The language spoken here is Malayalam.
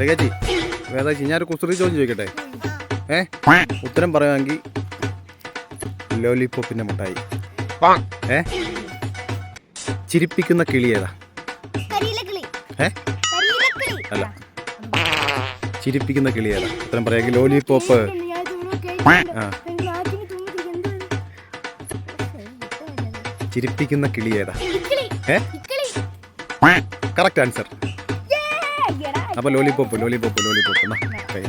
പ്രിയാച്ചി വേദാച്ചി ഞാനൊരു കുസൃതി ചോദ്യം ചോദിക്കട്ടെ? ഉത്തരം പറയുമെങ്കിൽ ലോലിപോപ്പിന്റെ മുട്ടായി. ചിരിപ്പിക്കുന്ന കിളി ഏതാ? അല്ല, ചിരിപ്പിക്കുന്ന കിളി ഏതാ? ഉത്തരം പറയാമെങ്കിൽ ലോലിപോപ്പ്. ചിരിപ്പിക്കുന്ന കിളി ഏതാ? Correct answer. അപ്പൊ ലോലിപോപ്പ് ലോലിപോപ്പ് ലോലിപോപ്പ് എന്നാ കൈ